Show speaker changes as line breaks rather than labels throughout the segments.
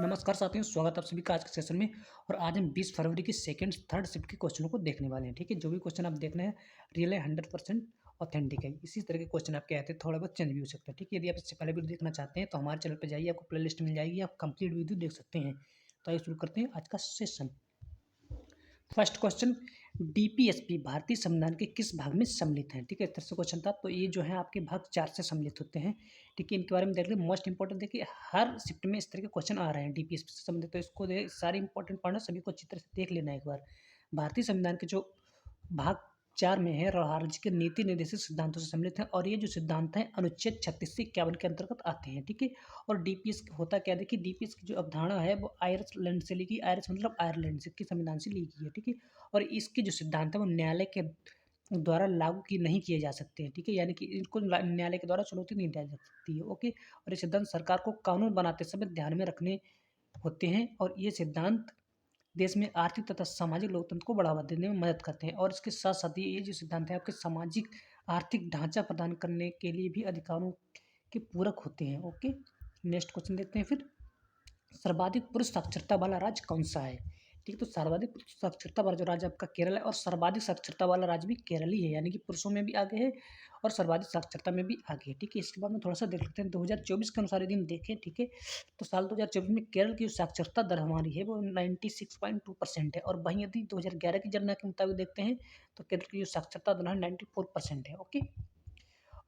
नमस्कार साथियों, स्वागत है आप सभी का आज के सेशन में। और आज हम 20 फरवरी की सेकंड थर्ड शिफ्ट के क्वेश्चनों को देखने वाले हैं। ठीक है, जो भी क्वेश्चन आप देख रहे हैं रियल है, 100% ऑथेंटिक है। इसी तरह के क्वेश्चन आपके आते हैं, थोड़ा बहुत चेंज भी हो सकता है। ठीक है, यदि आप इससे पहले वीडियो देखना चाहते हैं तो हमारे चैनल पर जाइए, आपको प्ले लिस्ट मिल जाएगी, आप कंप्लीट वीडियो देख सकते हैं। तो आइए शुरू करते हैं आज का सेशन। फर्स्ट क्वेश्चन, डीपीएसपी भारतीय संविधान के किस भाग में सम्मिलित है? ठीक है, इस तरह से क्वेश्चन था। तो ये जो है आपके भाग 4 से सम्मिलित होते हैं। ठीक है, इनके बारे में देख लें। मोस्ट इंपॉर्टेंट देखिए, हर शिफ्ट में इस तरह के क्वेश्चन आ रहे हैं डीपीएसपी से संबंधित। तो इसको सारे इंपॉर्टेंट पॉइंट सभी को अच्छी तरह से देख लेना है एक बार। भारतीय संविधान के जो भाग 4 में है, राज्य के नीति निर्देशित सिद्धांतों से सम्मिलित है। और ये जो सिद्धांत हैं अनुच्छेद 36 से 51 के अंतर्गत आते हैं। ठीक है, और डीपीएस होता क्या है, देखिए डीपीएस की जो अवधारणा है वो आयरलैंड से ली गई। आयरस मतलब आयरलैंड से की संविधान से ली गई है। ठीक है, और इसके जो सिद्धांत है वो न्यायालय के द्वारा लागू की नहीं किए जा सकते हैं। ठीक है, यानी कि इनको न्यायालय के द्वारा चुनौती नहीं दी जा सकती है। ओके, और ये सिद्धांत सरकार को कानून बनाते समय ध्यान में रखने होते हैं। और ये सिद्धांत देश में आर्थिक तथा सामाजिक लोकतंत्र को बढ़ावा देने में मदद करते हैं। और इसके साथ साथ ये जो सिद्धांत है आपके सामाजिक आर्थिक ढांचा प्रदान करने के लिए भी अधिकारों के पूरक होते हैं। ओके, नेक्स्ट क्वेश्चन देखते हैं फिर। सर्वाधिक पुरुष साक्षरता वाला राज्य कौन सा है? ठीक है, तो सर्वाधिक पुरुष साक्षरता वाला जो राज्य आपका केरल है, और सर्वाधिक साक्षरता वाला राज्य भी केरल ही है, यानी कि पुरुषों में भी आगे है और सर्वाधिक साक्षरता में भी आगे है। ठीक है, इसके बाद में थोड़ा सा देख लेते हैं 2024 के अनुसार यदि हम देखें। ठीक है, तो साल 2024 में केरल की जो साक्षरता दर हमारी है वो 96.2% है। और वहीं यदि 2011 की जनगणना के मुताबिक देखते हैं तो केरल की जो साक्षरता दर है 94% है। ओके,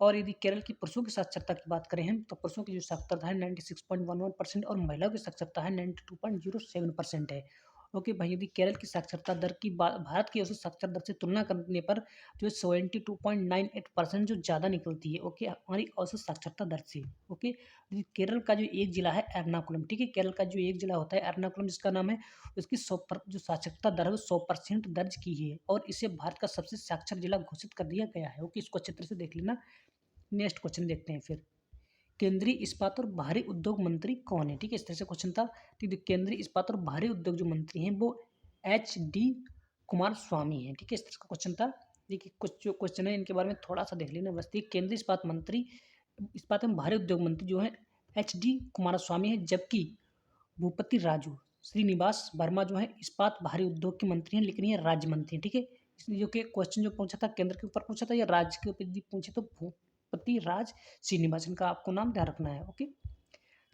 और यदि केरल की पुरुषों की साक्षरता की बात करें हम, तो पुरुषों की जो साक्षरता है 96.11% और महिलाओं की साक्षरता है 92.07% है। ओके भाई, यदि केरल की साक्षरता दर की भारत की औसत साक्षरता दर से तुलना करने पर जो 72.98% जो ज़्यादा निकलती है। ओके, हमारी औसत साक्षरता दर से। ओके, यदि केरल का जो एक जिला है एर्नाकुलम, ठीक है, केरल का जो एक जिला होता है एर्नाकुलम जिसका नाम है, उसकी जो साक्षरता दर है वो 100% दर्ज की है और इसे भारत का सबसे साक्षर जिला घोषित कर दिया गया है। ओके, इसको अच्छे तरह से देख लेना। नेक्स्ट क्वेश्चन देखते हैं फिर। केंद्रीय इस्पात और भारी उद्योग मंत्री कौन है? ठीक है, इस तरह से क्वेश्चन था। ठीक है, केंद्रीय इस्पात और भारी उद्योग जो मंत्री हैं वो HD कुमार स्वामी हैं। ठीक है, इस तरह का क्वेश्चन था। देखिए, कुछ जो क्वेश्चन है इनके बारे में थोड़ा सा देख लेना बस। केंद्रीय इस्पात मंत्री, इस्पात एवं भारी उद्योग मंत्री जो है HD कुमार स्वामी है, जबकि भूपति राजू श्रीनिवास वर्मा जो है इस्पात भारी उद्योग के मंत्री हैं, लेकिन ये राज्य मंत्री हैं। ठीक है, इसलिए जो कि क्वेश्चन जो पूछा था केंद्र के ऊपर पूछा था या राज्य के ऊपर यदि पूछे तो भूपति राज श्रीनिवासन का आपको नाम ध्यान रखना है। ओके,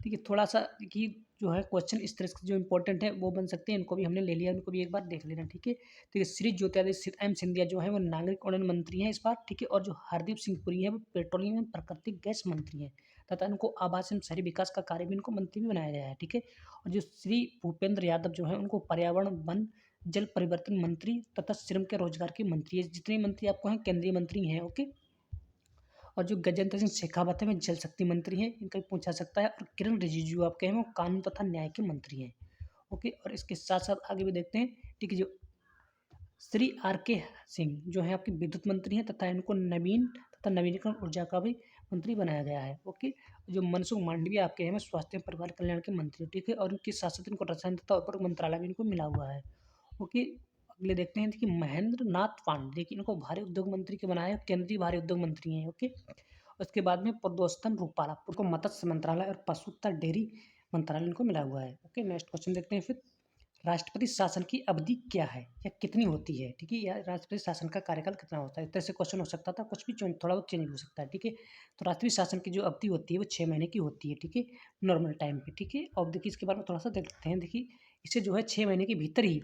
ठीक है, थोड़ा सा कि जो है क्वेश्चन इस तरह से जो इंपॉर्टेंट है वो बन सकते हैं, इनको भी हमने ले लिया, इनको भी एक बार देख लेना। ठीक है, तो ये श्री ज्योतिरादित्य एम सिंधिया जो है वो नागरिक उड्डयन मंत्री हैं इस बार। ठीक है, और जो हरदीप सिंह पुरी है वो पेट्रोलियम एवं प्राकृतिक गैस मंत्री हैं तथा इनको आवास एवं शहरी विकास का कार्य भी इनको मंत्री भी बनाया गया है। ठीक है, और जो श्री भूपेंद्र यादव जो है उनको पर्यावरण वन जल परिवर्तन मंत्री तथा श्रम के रोजगार के मंत्री है। जितने मंत्री आपको हैं केंद्रीय मंत्री हैं। ओके, और जो गजेंद्र सिंह शेखावत है वे जल शक्ति मंत्री हैं, इनका भी पूछा सकता है। और किरण रिजिजू आपके हैं वो कानून तथा न्याय के मंत्री हैं। ओके, और इसके साथ साथ आगे भी देखते हैं। ठीक है, जो श्री RK सिंह जो है आपके विद्युत मंत्री हैं तथा इनको नवीन तथा नवीनीकरण ऊर्जा का भी मंत्री बनाया गया है। ओके, जो मनसुख मांडविय आपके हैं स्वास्थ्य एवं परिवार कल्याण के मंत्री। ठीक है, और इनके साथ साथ इनको रसायन तथा उर्वरक मंत्रालय भी इनको मिला हुआ है। ओके, अगले देखते हैं। देखिए, महेंद्र नाथ पांडे, देखिए इनको भारी उद्योग मंत्री के बनाया है, केंद्रीय भारी उद्योग मंत्री हैं। ओके, उसके बाद में पुरुषोत्तम रूपाला, उनको मत्स्य मंत्रालय और पशु तथा डेयरी मंत्रालय इनको मिला हुआ है। ओके, नेक्स्ट क्वेश्चन देखते हैं फिर। राष्ट्रपति शासन की अवधि क्या है या कितनी होती है? ठीक है, या राष्ट्रपति शासन का कार्यकाल कितना होता है? इस तरह से क्वेश्चन हो सकता था, कुछ भी थोड़ा बहुत चेंज हो सकता है। ठीक है, तो राष्ट्रपति शासन की जो अवधि होती है वो 6 महीने की होती है। ठीक है, नॉर्मल टाइम पे। ठीक है, और देखिए इसके बारे में थोड़ा सा देख लेते हैं। देखिए, इसे जो है 6 महीने के भीतर ही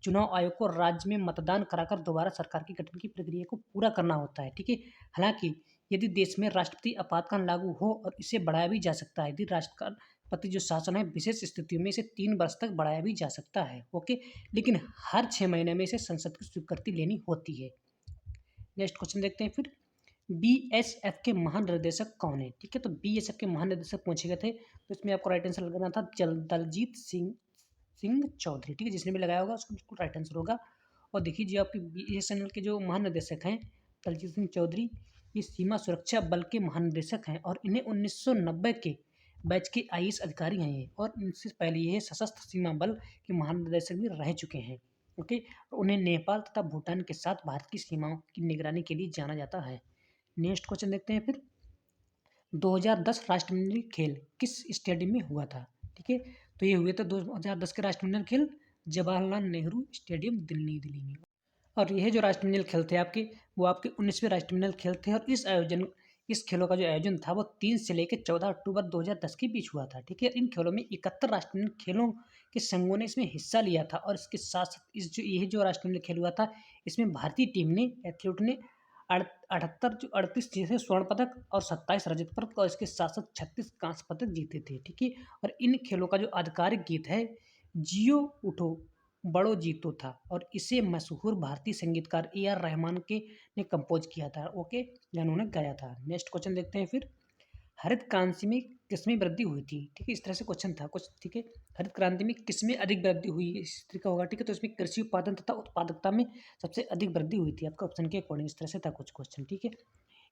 चुनाव आयोग को राज्य में मतदान कराकर दोबारा सरकार की गठन की प्रक्रिया को पूरा करना होता है। ठीक है, हालांकि यदि देश में राष्ट्रपति आपातकाल लागू हो और इसे बढ़ाया भी जा सकता है, यदि राष्ट्रपति जो शासन है विशेष स्थितियों में इसे 3 वर्ष तक बढ़ाया भी जा सकता है। ओके, लेकिन हर 6 महीने में इसे संसद की स्वीकृति लेनी होती है। नेक्स्ट क्वेश्चन देखते हैं फिर। BSF के महानिदेशक कौन है? ठीक है, तो BSF के महानिदेशक पूछे गए थे, तो इसमें आपको राइट आंसर लगाना था दलजीत सिंह सिंह चौधरी। ठीक है, जिसने भी लगाया होगा उसको बिल्कुल राइट आंसर होगा। और देखिए, जो आपके BSNL के जो महानिदेशक हैं दलजीत सिंह चौधरी, ये सीमा सुरक्षा बल के महानिदेशक हैं और इन्हें 1990 के बैच के IAS अधिकारी हैं ये, और इनसे पहले ये सशस्त्र सीमा बल के महानिदेशक भी रह चुके हैं। ओके, उन्हें नेपाल तथा भूटान के साथ भारत की सीमाओं की निगरानी के लिए जाना जाता है। नेक्स्ट क्वेश्चन देखते हैं फिर। 2010 राष्ट्रमंडल खेल किस स्टेडियम में हुआ था? ठीक है, तो ये हुए थे 2010 के राष्ट्रमंडल खेल जवाहरलाल नेहरू स्टेडियम दिल्ली में। और ये जो राष्ट्रमंडल खेल थे आपके, वो आपके 19वें राष्ट्रमंडल खेल थे और इस खेलों का जो आयोजन था वो 3 से लेकर 14 अक्टूबर 2010 के बीच हुआ था। ठीक है, इन खेलों में 71 राष्ट्रमंडल खेलों के संघों ने इसमें हिस्सा लिया था और इसके साथ साथ यही जो राष्ट्रमंडल खेल हुआ था, इसमें भारतीय टीम ने, एथलीट ने 38 जैसे स्वर्ण पदक और 27 रजत पदक और इसके साथ साथ 36 कांस्य पदक जीते थे। ठीक है, और इन खेलों का जो आधिकारिक गीत है जियो उठो बड़ो जीतो था और इसे मशहूर भारतीय संगीतकार ए आर रहमान के ने कंपोज किया था। ओके, या उन्होंने गाया था। नेक्स्ट क्वेश्चन देखते हैं फिर, हरित क्रांति में किसमें वृद्धि हुई थी? ठीक है, इस तरह से क्वेश्चन था कुछ। ठीक है, हरित क्रांति में किसमें अधिक वृद्धि हुई, इस तरह का होगा। ठीक है, तो इसमें कृषि उत्पादन तथा उत्पादकता में सबसे अधिक वृद्धि हुई थी आपका ऑप्शन के अकॉर्डिंग। इस तरह से था कुछ क्वेश्चन। ठीक है,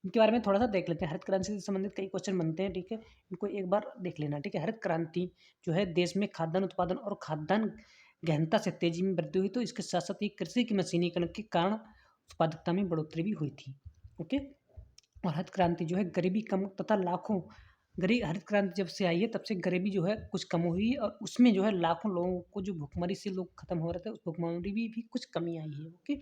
इनके बारे में थोड़ा सा देख लेते हैं। हरित क्रांति से संबंधित कई क्वेश्चन बनते हैं। ठीक है, इनको एक बार देख लेना। ठीक है, हरित क्रांति जो है देश में खाद्यान्न उत्पादन और खाद्यान्न गहनता से तेजी में वृद्धि हुई, तो इसके साथ साथ ये कृषि के मशीनीकरण के कारण उत्पादकता में बढ़ोतरी भी हुई थी। ओके, और हरित क्रांति जो है गरीबी कम तथा लाखों हरित क्रांति जब से आई है तब से गरीबी जो है कुछ कम हुई है और उसमें जो है लाखों लोगों को जो भुखमरी से लोग खत्म हो रहे थे, उस भुखमरी भी कुछ कमी आई है। ओके,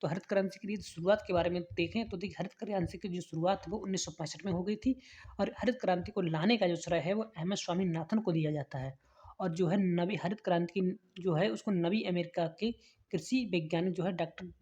तो हरित क्रांति की शुरुआत के बारे में देखें तो देखिए, हरित क्रांति की जो शुरुआत है वो 1965 में हो गई थी और हरित क्रांति को लाने का जो श्रेय है वो एम एस स्वामीनाथन को दिया जाता है। और जो है नवी हरित क्रांति की जो है उसको नवी अमेरिका के कृषि वैज्ञानिक जो है डॉक्टर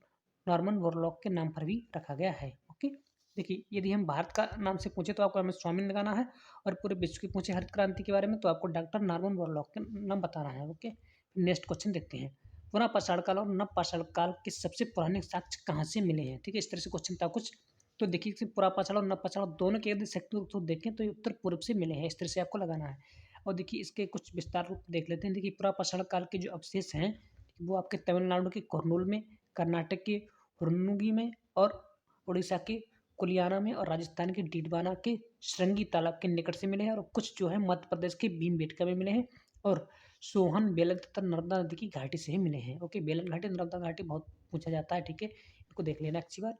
नॉर्मन बोरलॉग के नाम पर भी रखा गया है। ओके, देखिए, यदि हम भारत का नाम से पूछे तो आपको एम एस स्वामी लगाना है और पूरे विश्व की पूछे हरित क्रांति के बारे में तो आपको डॉक्टर नॉर्मन बोरलॉग के नाम बताना है। ओके, नेक्स्ट क्वेश्चन देखते हैं, पुनः पाषाण काल और नव पाषाण काल के सबसे पुराने साक्ष्य कहाँ से मिले हैं? ठीक है, इस तरह से क्वेश्चन था कुछ। तो देखिए, पुरा पाषाण और नव पाषाण दोनों के यदि सेक्टर तो देखें तो ये उत्तर पूर्व से मिले हैं। इस तरह से आपको लगाना है। और देखिए, इसके कुछ विस्तार रूप देख लेते हैं। देखिए, पुरा पाषाण काल के जो अवशेष हैं वो आपके तमिलनाडु के कुरनूल में, कर्नाटक के हुरनुगी में और उड़ीसा के कुलियाना में और राजस्थान के डीडवाना के श्रृंगी तालाब के निकट से मिले हैं और कुछ जो है मध्य प्रदेश के भीमबेटका में मिले हैं और सोहन, बेलन तथा नर्मदा नदी की घाटी से ही मिले हैं। ओके, बेलन घाटी, नर्मदा घाटी बहुत पूछा जाता है। ठीक है, इनको देख लेना अच्छी बात।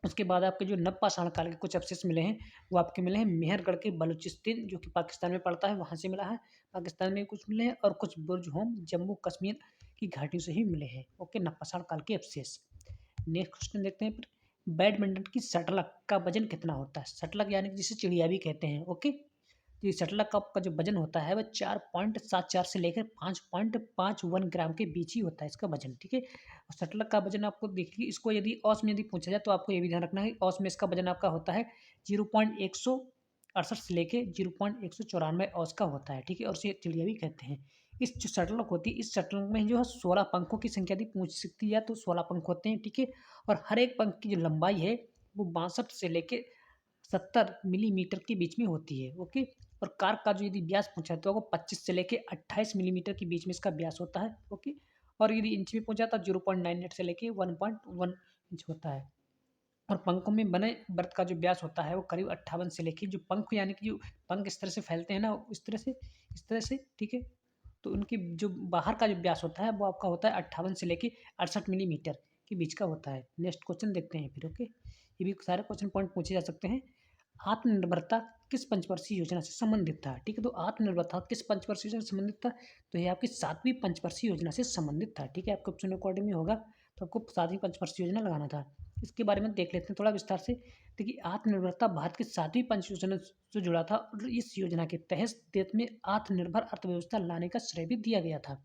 उसके बाद आपके जो नवपाषाण काल के कुछ अवशेष मिले हैं वो आपके मिले हैं मेहरगढ़ के बलूचिस्तान जो कि पाकिस्तान में पड़ता है, वहाँ से मिला है। पाकिस्तान में कुछ मिले हैं और कुछ बुर्ज होम जम्मू कश्मीर की घाटियों से ही मिले हैं। ओके, नवपाषाण काल के अवशेष। नेक्स्ट क्वेश्चन देखते हैं फिर, बैडमिंटन की शटलक का वजन कितना होता है? शटलक यानी कि जिसे चिड़िया भी कहते हैं। ओके, तो ये शटलक कप का जो वजन होता है वह 4.74 से लेकर 5.51 ग्राम के बीच ही होता है इसका वजन। ठीक है, और शटलक का वजन आपको देखिए, इसको यदि औस में यदि पूछा जाए तो आपको ये भी ध्यान रखना है औस में इसका वजन आपका होता है 0.168 से लेके 0.194 औस का होता है। ठीक है, और इसे चिड़िया भी कहते हैं। इस जो शटलक होती है, इस शटलक में जो है 16 पंखों की संख्या यदि पूछ सकती है तो 16 पंख होते हैं। ठीक है, और हर एक पंख की जो लंबाई है वो 62 से लेके 70 मिलीमीटर के बीच में होती है। ओके, और कार का जो यदि व्यास पूछा तो वो 25 से लेके 28 मिलीमीटर के बीच में इसका व्यास होता है। ओके, और यदि इंच में पूछा तो 0.98 से लेके 1.1 इंच होता है। और पंखों में बने वृत्त का जो व्यास होता है वो करीब 58 से लेके जो पंख यानी कि जो पंख इस तरह से फैलते हैं ना, इस तरह से। ठीक है, तो उनकी जो बाहर का जो व्यास होता है वो आपका होता है 58 से लेके 68 मिलीमीटर के बीच का होता है। नेक्स्ट क्वेश्चन देखते हैं फिर। ओके, ये भी सारे क्वेश्चन पॉइंट पूछे जा सकते हैं। आत्मनिर्भरता किस पंचवर्षीय योजना से संबंधित था? ठीक है, तो आत्मनिर्भरता किस पंचवर्षीय योजना से संबंधित था? तो ये आपकी 7वीं पंचवर्षीय योजना से संबंधित था। ठीक है, आपके ऑप्शन अकॉर्डिंग में होगा तो आपको 7वीं पंचवर्षीय योजना लगाना था। इसके बारे में देख लेते हैं थोड़ा विस्तार से। देखिए, आत्मनिर्भरता भारत की 7वीं पंच योजना से जुड़ा था और इस योजना के तहत देश में आत्मनिर्भर अर्थव्यवस्था लाने का श्रेय भी दिया गया था।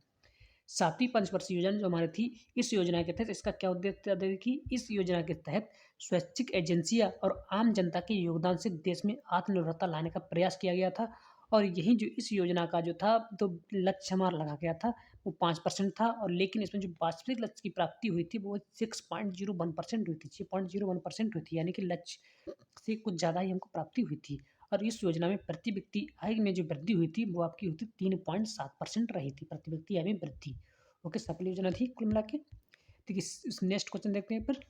7वीं पंचवर्षीय योजना जो हमारी थी, इस योजना के तहत इसका क्या उद्देश्य था कि इस योजना के तहत स्वैच्छिक एजेंसियां और आम जनता के योगदान से देश में आत्मनिर्भरता लाने का प्रयास किया गया था। और यही जो इस योजना का जो था तो लक्ष्य हमारा लगा गया था वो 5% था, और लेकिन इसमें जो वास्तविक लक्ष्य की प्राप्ति हुई थी वो 6.01% हुई थी, 6.01% हुई थी, यानी कि लक्ष्य से कुछ ज़्यादा ही हमको प्राप्ति हुई थी। और इस योजना में प्रति व्यक्ति आय में जो वृद्धि हुई थी वो आपकी हुई थी 3.7% रही थी, प्रति व्यक्ति आय में वृद्धि। ओके, सफल योजना थी कुल मिला के। ठीक है, नेक्स्ट क्वेश्चन देखते हैं फिर,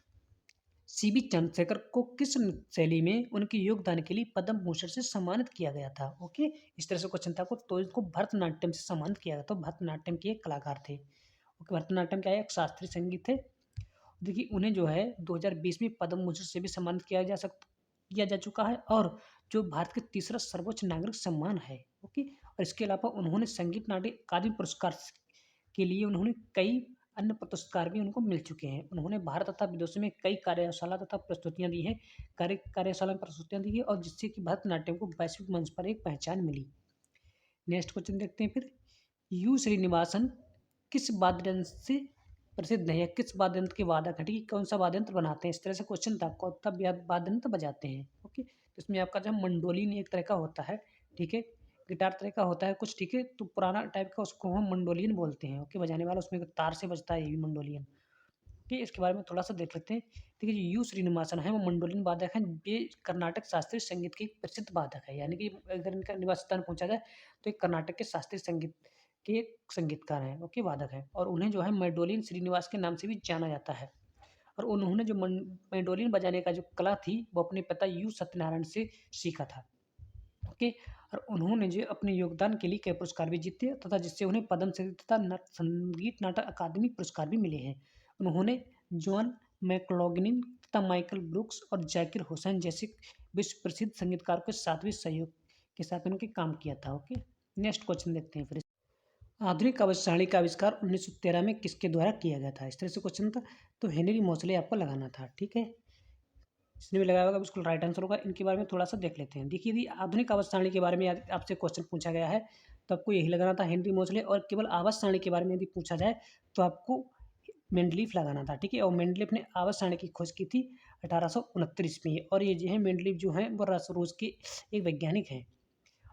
सीबी चंद्रशेखर को किस शैली में उनके योगदान के लिए पद्म भूषण से सम्मानित किया गया था? ओके, इस तरह से क्वेश्चन था को तो इनको भरतनाट्यम से सम्मानित किया गया। तो भरतनाट्यम के एक कलाकार थे। ओके, भरतनाट्यम क्या है? एक शास्त्रीय संगीत है। देखिए, उन्हें जो है 2020 में पद्म भूषण से भी सम्मानित किया जा चुका है और जो भारत के तीसरा सर्वोच्च नागरिक सम्मान है। ओके, और इसके अलावा उन्होंने संगीत नाट्य अकादमी पुरस्कार के लिए उन्होंने कई अन्य पुरस्कार भी उनको मिल चुके हैं। उन्होंने भारत तथा विदेशों में कई कार्यशाला तथा प्रस्तुतियाँ दी हैं, कार्यशाला में प्रस्तुतियाँ दी हैं और जिससे कि भरतनाट्यम को वैश्विक मंच पर एक पहचान मिली। नेक्स्ट क्वेश्चन देखते हैं फिर, यू श्रीनिवासन किस वाद्य यंत्र से प्रसिद्ध है या किस वाद्य यंत्र के वादक हैं? ठीक है, कौन सा वाद्य यंत्र बनाते हैं? इस तरह से क्वेश्चन था, कौन सा वाद्य यंत्र बजाते हैं? ओके, तो इसमें आपका जो मंडोलिन एक तरह का होता है, ठीक है, गिटार तरह का होता है कुछ, ठीक है, तो पुराना टाइप का उसको हम मंडोलिन बोलते हैं। ओके, बजाने वाला उसमें तार से बजता है, ये भी मंडोलियन। ठीक है, इसके बारे में थोड़ा सा देख लेते हैं। ठीक है, जो यू श्रीनिवासन है वो मंडोलिन वादक हैं। ये कर्नाटक शास्त्रीय संगीत के एक प्रसिद्ध वादक है, यानी कि अगर इनका निवास स्थान पूछा जाए तो एक कर्नाटक के शास्त्रीय संगीत के एक संगीतकार हैं, ओके, वादक हैं और उन्हें जो है मैंडोलिन श्रीनिवास के नाम से भी जाना जाता है। और उन्होंने जो मैंडोलिन बजाने का जो कला थी वो अपने पिता यू सत्यनारायण से सीखा था। ओके, और उन्होंने जो अपने योगदान के लिए कई पुरस्कार भी जीते तथा जिससे उन्हें पद्मश्री तथा संगीत नाटक अकादमी पुरस्कार भी मिले हैं। उन्होंने जॉन मैक्लॉगलिन तथा माइकल ब्रूक्स और जाकिर हुसैन जैसे विश्व प्रसिद्ध संगीतकारों के साथ भी सहयोग के साथ उनके काम किया था। ओके, नेक्स्ट क्वेश्चन देखते हैं फिर, आधुनिक आवाज सारणी का आविष्कार 1913 में किसके द्वारा किया गया था? इस तरह से क्वेश्चन था, तो हेनरी मोसले आपको लगाना था। ठीक है, इसने भी लगाया होगा, बिल्कुल राइट आंसर होगा। इनके बारे में थोड़ा सा देख लेते हैं। देखिए, यदि आधुनिक आवाज सारणी के बारे में आपसे क्वेश्चन पूछा गया है तो आपको यही लगाना था, हेनरी मोसले। और केवल आवाज सारणी के बारे में यदि पूछा जाए तो आपको मेंडलीफ लगाना था। ठीक है, और मेंडलीफ ने आवाज सारणी की खोज की थी 1869 में। और ये जो है मेंडलीफ जो है वो रूस के एक वैज्ञानिक हैं।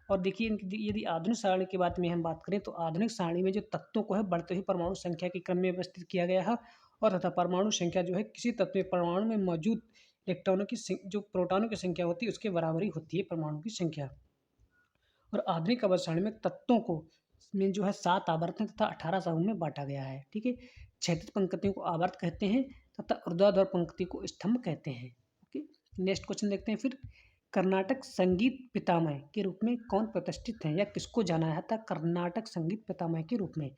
और देखिए, यदि आधुनिक सारणी के बारे में हम बात करें तो आधुनिक सारणी में जो तत्वों को है बढ़ते हुए परमाणु संख्या के क्रम में व्यवस्थित किया गया है और तथा परमाणु संख्या जो है किसी तत्व में परमाणु में मौजूद इलेक्ट्रॉनों की जो प्रोटॉनों की संख्या होती है उसके बराबर ही होती है परमाणु की संख्या। और आधुनिक आवर्त सारणी में तत्वों को में जो है 7 आवर्त हैं तथा 18 समूह में बांटा गया है। ठीक है, क्षैतिज पंक्तियों को आवर्त कहते हैं तथा ऊर्ध्वाधर पंक्ति को स्तंभ कहते हैं। ओके, नेक्स्ट क्वेश्चन देखते हैं फिर, कर्नाटक संगीत पितामह के रूप में कौन प्रतिष्ठित है या किसको जाना जाता है कर्नाटक संगीत पितामह के रूप में?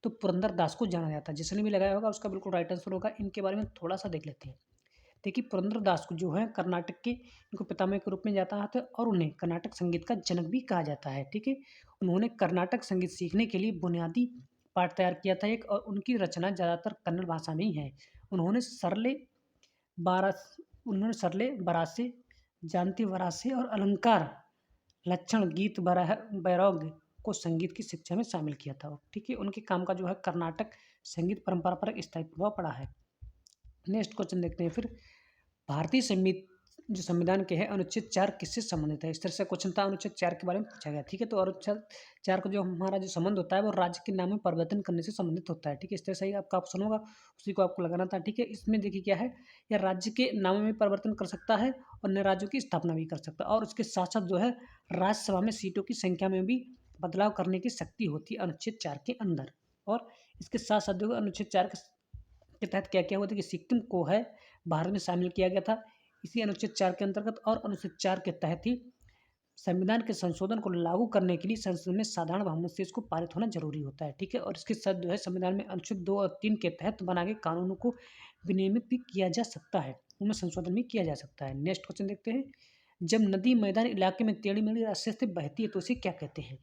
तो पुरंदर दास को जाना जाता है। जिसने भी लगाया होगा उसका बिल्कुल राइट आंसर होगा। इनके बारे में थोड़ा सा देख लेते हैं। देखिए, पुरंदर दास को जो है कर्नाटक के इनको पितामह के रूप में जाता है और उन्हें कर्नाटक संगीत का जनक भी कहा जाता है। ठीक है, उन्होंने कर्नाटक संगीत सीखने के लिए बुनियादी पाठ तैयार किया था एक, और उनकी रचना ज़्यादातर कन्नड़ भाषा में ही है। उन्होंने सरले सरले बरासे, जानती वरासे और अलंकार लक्षण गीत बैराग को संगीत की शिक्षा में शामिल किया था। ठीक है, उनके काम का जो है कर्नाटक संगीत परंपरा पर एक स्थायी प्रभाव पड़ा है। नेक्स्ट क्वेश्चन देखते हैं फिर, भारतीय जो संविधान के है अनुच्छेद 4 किससे संबंधित है? इस तरह से क्वेश्चन था, अनुच्छेद 4 के बारे में पूछा गया। ठीक है, तो अनुच्छेद 4 का जो हमारा जो संबंध होता है वो राज्य के नाम में परिवर्तन करने से संबंधित होता है। ठीक है, इस तरह से ही आपका ऑप्शन होगा, उसी को आपको लगाना था। ठीक है, इसमें देखिए क्या है, या राज्य के नाम में परिवर्तन कर सकता है और नए राज्यों की स्थापना भी कर सकता है और उसके साथ साथ जो है राज्यसभा में सीटों की संख्या में भी बदलाव करने की शक्ति होती है अनुच्छेद 4 के अंदर। और इसके साथ साथ जो अनुच्छेद 4 के तहत क्या क्या हुआ था कि सिक्किम को है भारत में शामिल किया गया था इसी अनुच्छेद 4 के अंतर्गत। और अनुच्छेद 4 के तहत ही संविधान के संशोधन को लागू करने के लिए संसद में साधारण बहुमत से इसको पारित होना जरूरी होता है। ठीक है, और इसके साथ जो है संविधान में अनुच्छेद 2 और 3 के तहत बना गए कानूनों को विनियमित भी किया जा सकता है, उनमें संशोधन भी किया जा सकता है। नेक्स्ट क्वेश्चन देखते हैं, जब नदी मैदान इलाके में टेढ़ी मेढ़ी रास्ते से बहती है तो उसे क्या कहते हैं?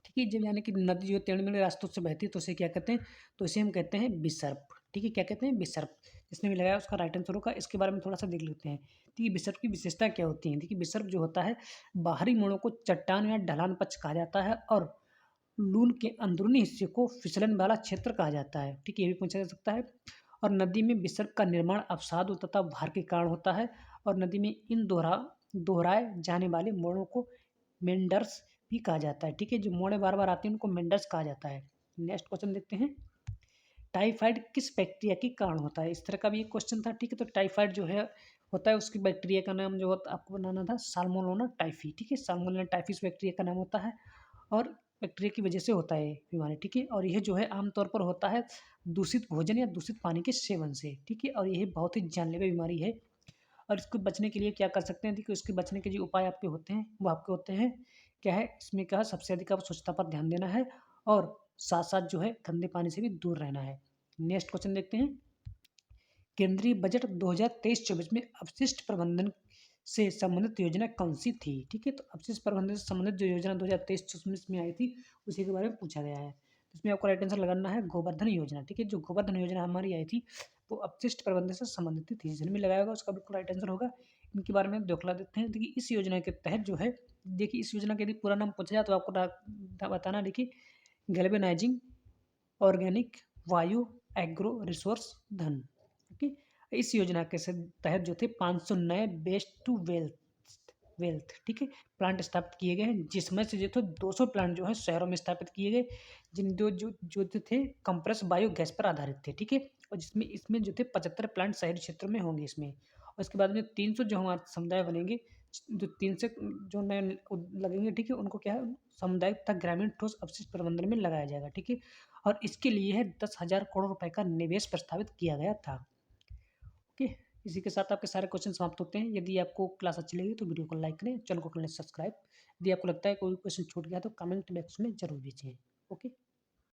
ठीक है, जब यानी कि नदी जो टेढ़े मेढ़े रास्तों से बहती है तो उसे क्या कहते हैं? तो इसे हम कहते हैं विसर्प। ठीक है, क्या कहते हैं? विसर्प। जिसने भी लगाया उसका राइट आंसर होगा। इसके बारे में थोड़ा सा देख लेते हैं। देखिए, विसर्प की विशेषता क्या होती है? देखिए, विसर्प जो होता है बाहरी मोड़ों को चट्टान या ढलान पक्ष कहा जाता है और लून के अंदरूनी हिस्से को फिसलन वाला क्षेत्र कहा जाता है। ठीक है, ये भी पूछा जा सकता है। और नदी में विसर्प का निर्माण अवसाद तथा भार के कारण होता है और नदी में इन दोहराए जाने वाले मोड़ों को मेंडर्स भी कहा जाता है। ठीक है, जो मोड़ें बार बार आती हैं उनको मेंडर्स कहा जाता है। नेक्स्ट क्वेश्चन देखते हैं, टाइफाइड किस बैक्टीरिया के कारण होता है? इस तरह का भी एक क्वेश्चन था। ठीक है, तो टाइफाइड जो है होता है उसकी बैक्टीरिया का नाम जो होता आपको बनाना था साल्मोनेला टाइफी। ठीक है, साल्मोनेला टाइफिस बैक्टीरिया का नाम होता है और बैक्टीरिया की वजह से होता है ये बीमारी। ठीक है, और यह जो है आमतौर पर होता है दूषित भोजन या दूषित पानी के सेवन से। ठीक है, और यह बहुत ही जानलेवा बीमारी है और इसको बचने के लिए क्या कर सकते हैं? देखिए, उसके बचने के जो उपाय आपके होते हैं वो आपके होते हैं क्या है, इसमें क्या है, सबसे अधिक आप स्वच्छता पर ध्यान देना है और साथ साथ जो है गंदे पानी से भी दूर रहना है। नेक्स्ट क्वेश्चन देखते हैं, केंद्रीय बजट 2023-24 में अपशिष्ट प्रबंधन से संबंधित योजना कौन-सी थी? ठीक है, तो अपशिष्ट प्रबंधन से संबंधित जो योजना 2023-24 में आई थी, उसी के बारे में पूछा गया है। इसमें आपको राइट आंसर लगाना है गोवर्धन योजना, ठीक है? जो गोवर्धन योजना हमारी आई थी, वो अपशिष्ट प्रबंधन से संबंधित थी। जिसने भी लगाया होगा उसका बिल्कुल राइट आंसर होगा। इनके बारे में दिखला देते हैं। देखिए इस योजना के तहत जो है, देखिए इस योजना का यदि पूरा नाम पूछा जाए तो आपको बताना, देखिए गैल्वेनाइजिंग ऑर्गेनिक वायु एग्रो रिसोर्स धन, ओके। इस योजना के तहत जो थे 500 नए बेस्ट टू वेल्थ, ठीक है, प्लांट स्थापित किए गए हैं, जिसमें से जो थे 200 प्लांट जो है शहरों में स्थापित किए गए, जिन जो थे कंप्रेस बायोगैस पर आधारित थे, ठीक है। और जिसमें इसमें जो थे 75 प्लांट शहरी क्षेत्रों में होंगे इसमें। और इसके बाद में 300 जो हमारे समुदाय बनेंगे, जो 300 जो नए लगेंगे, ठीक है, उनको क्या है, सामुदायिक तथा ग्रामीण ठोस अपशिष्ट प्रबंधन में लगाया जाएगा, ठीक है। और इसके लिए है 10,000 करोड़ रुपए का निवेश प्रस्तावित किया गया था। ओके, इसी के साथ आपके सारे क्वेश्चन समाप्त होते हैं। यदि आपको क्लास अच्छी लगी तो वीडियो को लाइक करें, चैनल को कर लें सब्सक्राइब। यदि आपको लगता है कोई क्वेश्चन छूट गया तो कमेंट बॉक्स में जरूर दीजिए। ओके।